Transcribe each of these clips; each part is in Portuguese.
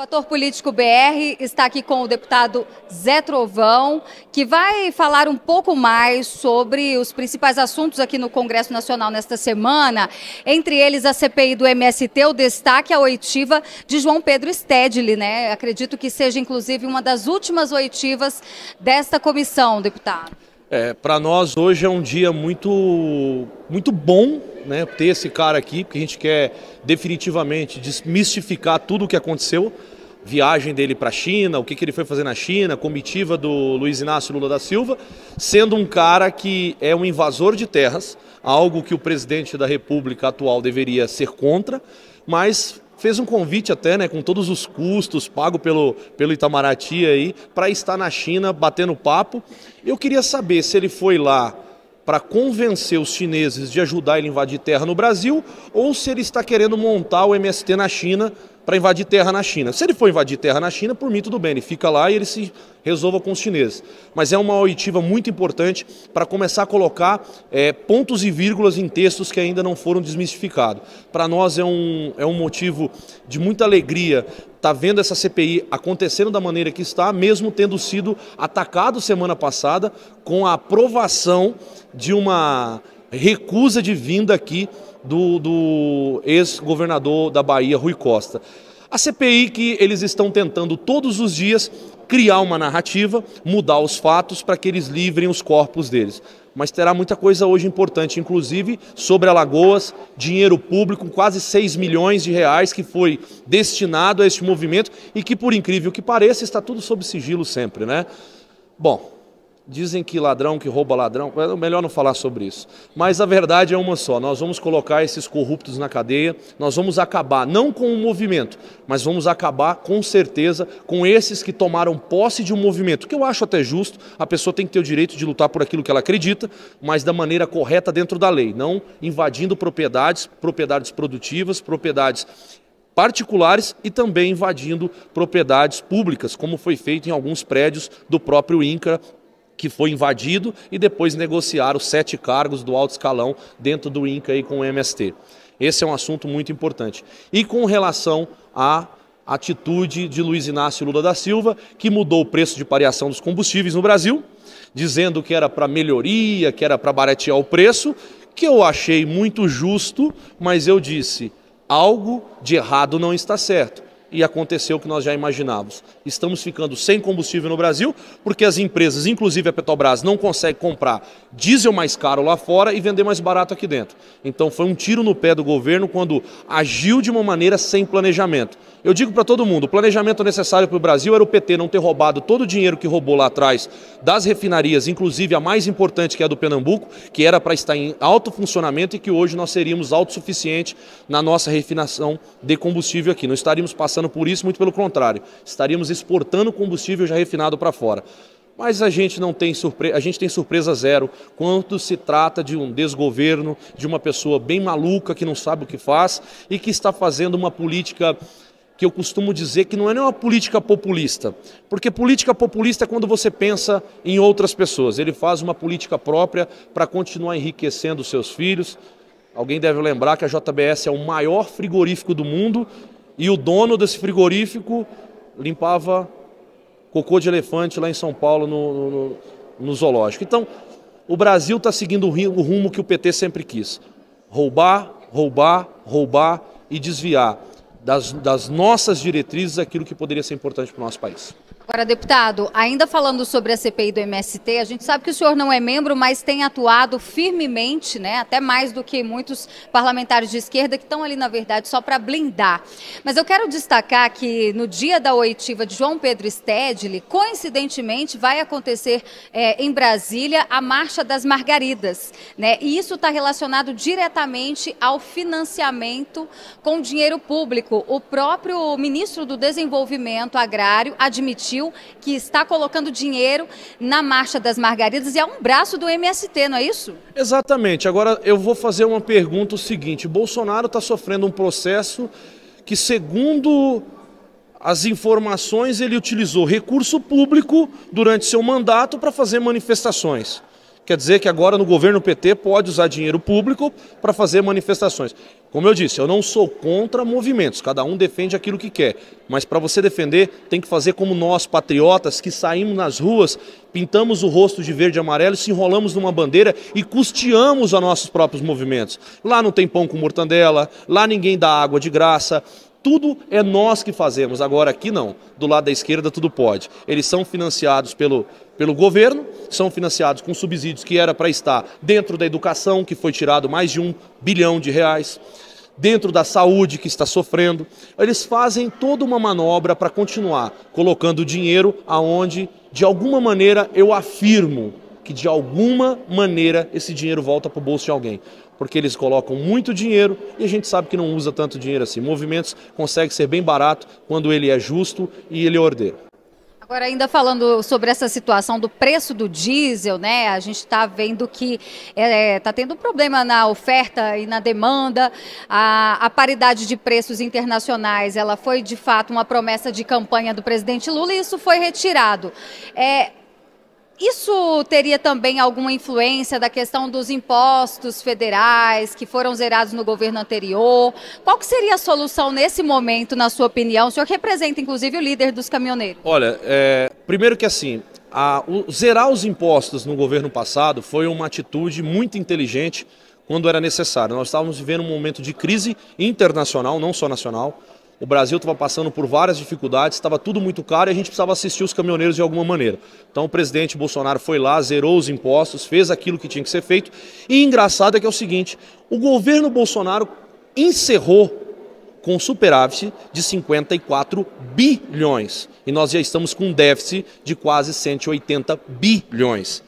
Fator Político BR está aqui com o deputado Zé Trovão, que vai falar um pouco mais sobre os principais assuntos aqui no Congresso Nacional nesta semana, entre eles a CPI do MST, o destaque à oitiva de João Pedro Stedley, né? Acredito que seja, inclusive, uma das últimas oitivas desta comissão, deputado. Para nós hoje é um dia muito bom, né, ter esse cara aqui, porque a gente quer definitivamente desmistificar tudo o que aconteceu. Viagem dele para a China, o que ele foi fazer na China, comitiva do Luiz Inácio Lula da Silva, sendo um cara que é um invasor de terras, algo que o presidente da República atual deveria ser contra, mas fez um convite até, né, com todos os custos pago pelo Itamaraty aí, para estar na China batendo papo. Eu queria saber se ele foi lá para convencer os chineses de ajudar ele a invadir terra no Brasil, ou se ele está querendo montar o MST na China para invadir terra na China. Se ele for invadir terra na China, por mim tudo bem, ele fica lá e ele se resolva com os chineses. Mas é uma oitiva muito importante para começar a colocar pontos e vírgulas em textos que ainda não foram desmistificados. Para nós é um motivo de muita alegria estar vendo essa CPI acontecendo da maneira que está, mesmo tendo sido atacado semana passada com a aprovação de uma recusa de vinda aqui do ex-governador da Bahia, Rui Costa. A CPI que eles estão tentando todos os dias criar uma narrativa, mudar os fatos para que eles livrem os corpos deles. Mas terá muita coisa hoje importante, inclusive sobre Alagoas, dinheiro público, quase 6 milhões de reais que foi destinado a este movimento e que, por incrível que pareça, está tudo sob sigilo sempre, né? Bom, dizem que ladrão que rouba ladrão, é melhor não falar sobre isso. Mas a verdade é uma só, nós vamos colocar esses corruptos na cadeia, nós vamos acabar não com o movimento, mas vamos acabar com certeza com esses que tomaram posse de um movimento, que eu acho até justo, a pessoa tem que ter o direito de lutar por aquilo que ela acredita, mas da maneira correta dentro da lei, não invadindo propriedades produtivas, propriedades particulares e também invadindo propriedades públicas, como foi feito em alguns prédios do próprio INCRA, que foi invadido, e depois negociaram os 7 cargos do alto escalão dentro do INCRA aí com o MST. Esse é um assunto muito importante. E com relação à atitude de Luiz Inácio Lula da Silva, que mudou o preço de pareação dos combustíveis no Brasil, dizendo que era para melhoria, que era para baratear o preço, que eu achei muito justo, mas eu disse, algo de errado não está certo. E aconteceu o que nós já imaginávamos. Estamos ficando sem combustível no Brasil, porque as empresas, inclusive a Petrobras, não conseguem comprar diesel mais caro lá fora e vender mais barato aqui dentro. Então foi um tiro no pé do governo quando agiu de uma maneira sem planejamento. Eu digo para todo mundo, o planejamento necessário para o Brasil era o PT não ter roubado todo o dinheiro que roubou lá atrás das refinarias, inclusive a mais importante, que é a do Pernambuco, que era para estar em alto funcionamento e que hoje nós seríamos autossuficientes na nossa refinação de combustível aqui. Não estaríamos passando por isso, muito pelo contrário, estaríamos exportando combustível já refinado para fora. Mas a gente tem surpresa zero quando se trata de um desgoverno, de uma pessoa bem maluca que não sabe o que faz e que está fazendo uma política que eu costumo dizer que não é nem uma política populista, porque política populista é quando você pensa em outras pessoas. Ele faz uma política própria para continuar enriquecendo os seus filhos. Alguém deve lembrar que a JBS é o maior frigorífico do mundo e o dono desse frigorífico limpava cocô de elefante lá em São Paulo no zoológico. Então, o Brasil está seguindo o rumo que o PT sempre quis. Roubar, roubar, roubar e desviar das nossas diretrizes aquilo que poderia ser importante para o nosso país. Agora, deputado, ainda falando sobre a CPI do MST, a gente sabe que o senhor não é membro, mas tem atuado firmemente, né, até mais do que muitos parlamentares de esquerda que estão ali, na verdade, só para blindar. Mas eu quero destacar que no dia da oitiva de João Pedro Stedley, coincidentemente, vai acontecer em Brasília a Marcha das Margaridas, né? E isso está relacionado diretamente ao financiamento com dinheiro público. O próprio ministro do Desenvolvimento Agrário admitiu que está colocando dinheiro na Marcha das Margaridas e é um braço do MST, não é isso? Exatamente. Agora eu vou fazer uma pergunta o seguinte, Bolsonaro está sofrendo um processo que, segundo as informações, ele utilizou recurso público durante seu mandato para fazer manifestações. Quer dizer que agora no governo PT pode usar dinheiro público para fazer manifestações. Como eu disse, eu não sou contra movimentos, cada um defende aquilo que quer. Mas para você defender, tem que fazer como nós, patriotas, que saímos nas ruas, pintamos o rosto de verde e amarelo, se enrolamos numa bandeira e custeamos os nossos próprios movimentos. Lá não tem pão com mortandela, lá ninguém dá água de graça. Tudo é nós que fazemos, agora aqui não, do lado da esquerda tudo pode. Eles são financiados pelo governo, são financiados com subsídios que era para estar dentro da educação, que foi tirado mais de R$1 bilhão, dentro da saúde, que está sofrendo. Eles fazem toda uma manobra para continuar colocando dinheiro aonde, de alguma maneira, eu afirmo que de alguma maneira esse dinheiro volta para o bolso de alguém. Porque eles colocam muito dinheiro e a gente sabe que não usa tanto dinheiro assim. Movimentos conseguem ser bem barato quando ele é justo e ele é ordeiro. Agora, ainda falando sobre essa situação do preço do diesel, né? A gente está vendo que está tendo um problema na oferta e na demanda. A paridade de preços internacionais, ela foi de fato uma promessa de campanha do presidente Lula e isso foi retirado. Isso teria também alguma influência da questão dos impostos federais que foram zerados no governo anterior? Qual que seria a solução nesse momento, na sua opinião? O senhor representa, inclusive, o líder dos caminhoneiros. Olha, primeiro que assim, zerar os impostos no governo passado foi uma atitude muito inteligente quando era necessário. Nós estávamos vivendo um momento de crise internacional, não só nacional. O Brasil estava passando por várias dificuldades, estava tudo muito caro e a gente precisava assistir os caminhoneiros de alguma maneira. Então o presidente Bolsonaro foi lá, zerou os impostos, fez aquilo que tinha que ser feito. E engraçado é que é o seguinte, o governo Bolsonaro encerrou com superávit de 54 bilhões. E nós já estamos com um déficit de quase 180 bilhões.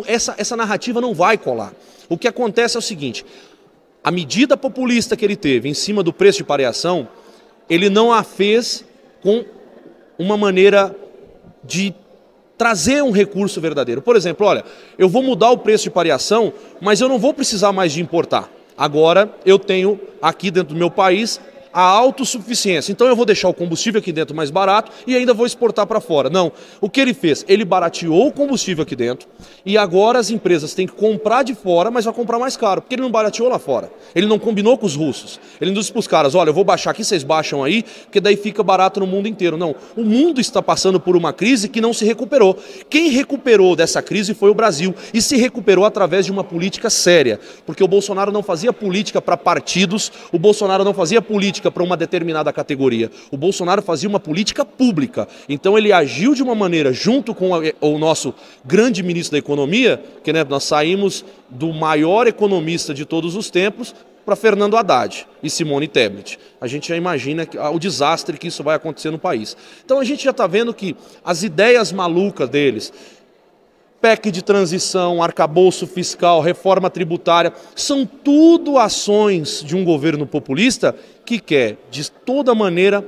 Essa narrativa não vai colar. O que acontece é o seguinte, a medida populista que ele teve em cima do preço de pareação, ele não a fez com uma maneira de trazer um recurso verdadeiro. Por exemplo, olha, eu vou mudar o preço de pareação, mas eu não vou precisar mais de importar. Agora eu tenho aqui dentro do meu país a autossuficiência. Então eu vou deixar o combustível aqui dentro mais barato e ainda vou exportar para fora. Não. O que ele fez? Ele barateou o combustível aqui dentro e agora as empresas têm que comprar de fora, mas vai comprar mais caro, porque ele não barateou lá fora. Ele não combinou com os russos. Ele não disse para os caras, olha, eu vou baixar aqui, vocês baixam aí, porque daí fica barato no mundo inteiro. Não. O mundo está passando por uma crise que não se recuperou. Quem recuperou dessa crise foi o Brasil e se recuperou através de uma política séria, porque o Bolsonaro não fazia política para partidos, o Bolsonaro não fazia política para uma determinada categoria. O Bolsonaro fazia uma política pública. Então ele agiu de uma maneira, junto com o nosso grande ministro da Economia, que nós saímos do maior economista de todos os tempos para Fernando Haddad e Simone Tebet. A gente já imagina o desastre que isso vai acontecer no país. Então a gente já está vendo que as ideias malucas deles, PEC de transição, arcabouço fiscal, reforma tributária, são tudo ações de um governo populista que quer, de toda maneira,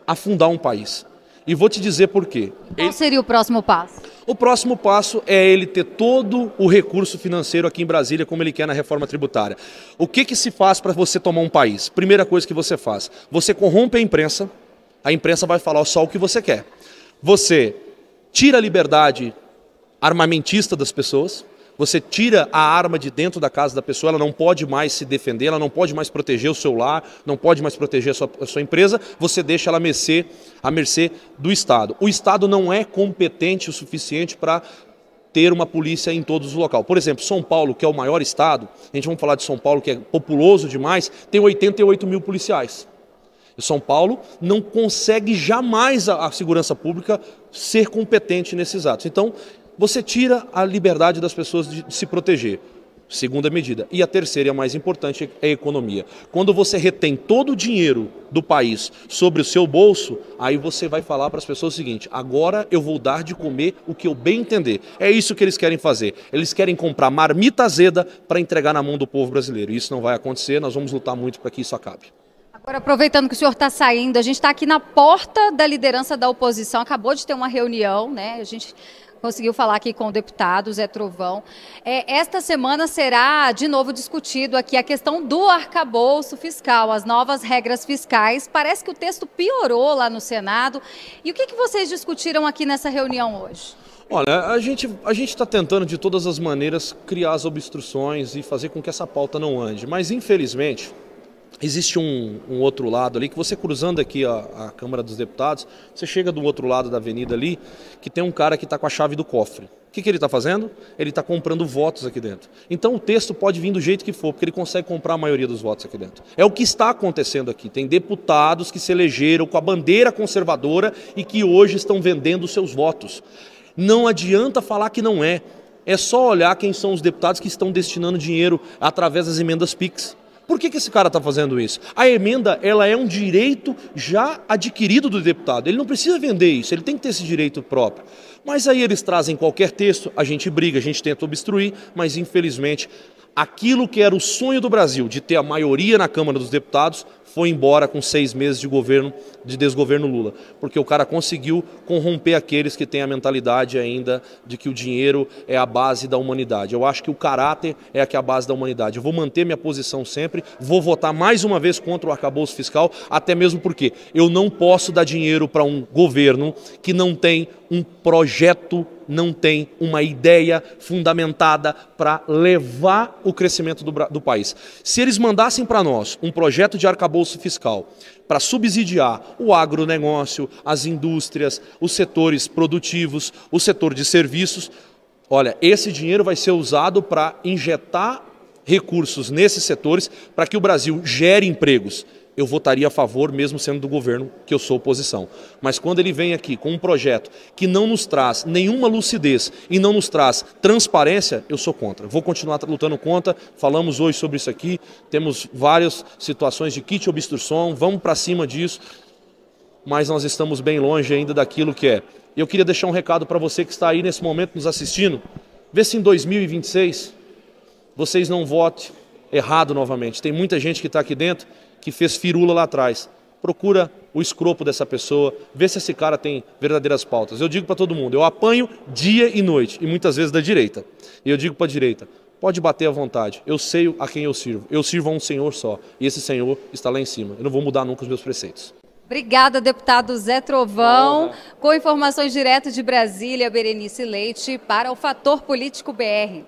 afundar um país. E vou te dizer por quê. Qual seria o próximo passo? O próximo passo é ele ter todo o recurso financeiro aqui em Brasília, como ele quer na reforma tributária. O que se faz para você tomar um país? Primeira coisa que você faz, você corrompe a imprensa vai falar só o que você quer. Você tira a liberdade armamentista das pessoas, você tira a arma de dentro da casa da pessoa, ela não pode mais se defender, ela não pode mais proteger o seu lar, não pode mais proteger a sua empresa, você deixa ela à mercê do Estado. O Estado não é competente o suficiente para ter uma polícia em todos os locais. Por exemplo, São Paulo, que é o maior estado, a gente vamos falar de São Paulo, que é populoso demais, tem 88 mil policiais. E São Paulo não consegue jamais a segurança pública ser competente nesses atos. Então, você tira a liberdade das pessoas de se proteger. Segunda medida. E a terceira e a mais importante é a economia. Quando você retém todo o dinheiro do país sobre o seu bolso, aí você vai falar para as pessoas o seguinte, agora eu vou dar de comer o que eu bem entender. É isso que eles querem fazer. Eles querem comprar marmita azeda para entregar na mão do povo brasileiro. Isso não vai acontecer, nós vamos lutar muito para que isso acabe. Agora, aproveitando que o senhor está saindo, a gente está aqui na porta da liderança da oposição, acabou de ter uma reunião, né? A gente conseguiu falar aqui com o deputado Zé Trovão. Esta semana será de novo discutido aqui a questão do arcabouço fiscal, as novas regras fiscais. Parece que o texto piorou lá no Senado. E o que vocês discutiram aqui nessa reunião hoje? Olha, a gente está tentando de todas as maneiras criar as obstruções e fazer com que essa pauta não ande, mas infelizmente existe um outro lado ali, que você cruzando aqui a Câmara dos Deputados, você chega do outro lado da avenida ali, que tem um cara que está com a chave do cofre. O que ele está fazendo? Ele está comprando votos aqui dentro. Então o texto pode vir do jeito que for, porque ele consegue comprar a maioria dos votos aqui dentro. É o que está acontecendo aqui. Tem deputados que se elegeram com a bandeira conservadora e que hoje estão vendendo seus votos. Não adianta falar que não é. É só olhar quem são os deputados que estão destinando dinheiro através das emendas PIX. Por que esse cara está fazendo isso? A emenda, ela é um direito já adquirido do deputado. Ele não precisa vender isso, ele tem que ter esse direito próprio. Mas aí eles trazem qualquer texto, a gente briga, a gente tenta obstruir, mas infelizmente aquilo que era o sonho do Brasil, de ter a maioria na Câmara dos Deputados, foi embora com 6 meses de governo, de desgoverno Lula. Porque o cara conseguiu corromper aqueles que têm a mentalidade ainda de que o dinheiro é a base da humanidade. Eu acho que o caráter é a base da humanidade. Eu vou manter minha posição sempre, vou votar mais uma vez contra o arcabouço fiscal, até mesmo porque eu não posso dar dinheiro para um governo que não tem um projeto, não tem uma ideia fundamentada para levar o crescimento do país. Se eles mandassem para nós um projeto de arcabouço fiscal para subsidiar o agronegócio, as indústrias, os setores produtivos, o setor de serviços, olha, esse dinheiro vai ser usado para injetar recursos nesses setores para que o Brasil gere empregos. Eu votaria a favor, mesmo sendo do governo, que eu sou oposição. Mas quando ele vem aqui com um projeto que não nos traz nenhuma lucidez e não nos traz transparência, eu sou contra. Vou continuar lutando contra, falamos hoje sobre isso aqui, temos várias situações de kit obstrução, vamos para cima disso, mas nós estamos bem longe ainda daquilo que é. Eu queria deixar um recado para você que está aí nesse momento nos assistindo, vê se em 2026 vocês não votem errado novamente. Tem muita gente que está aqui dentro que fez firula lá atrás. Procura o escropo dessa pessoa, vê se esse cara tem verdadeiras pautas. Eu digo para todo mundo, eu apanho dia e noite, e muitas vezes da direita. E eu digo para a direita, pode bater à vontade, eu sei a quem eu sirvo a um Senhor só, e esse Senhor está lá em cima. Eu não vou mudar nunca os meus preceitos. Obrigada, deputado Zé Trovão. Com informações direto de Brasília, Berenice Leite, para o Fator Político BR.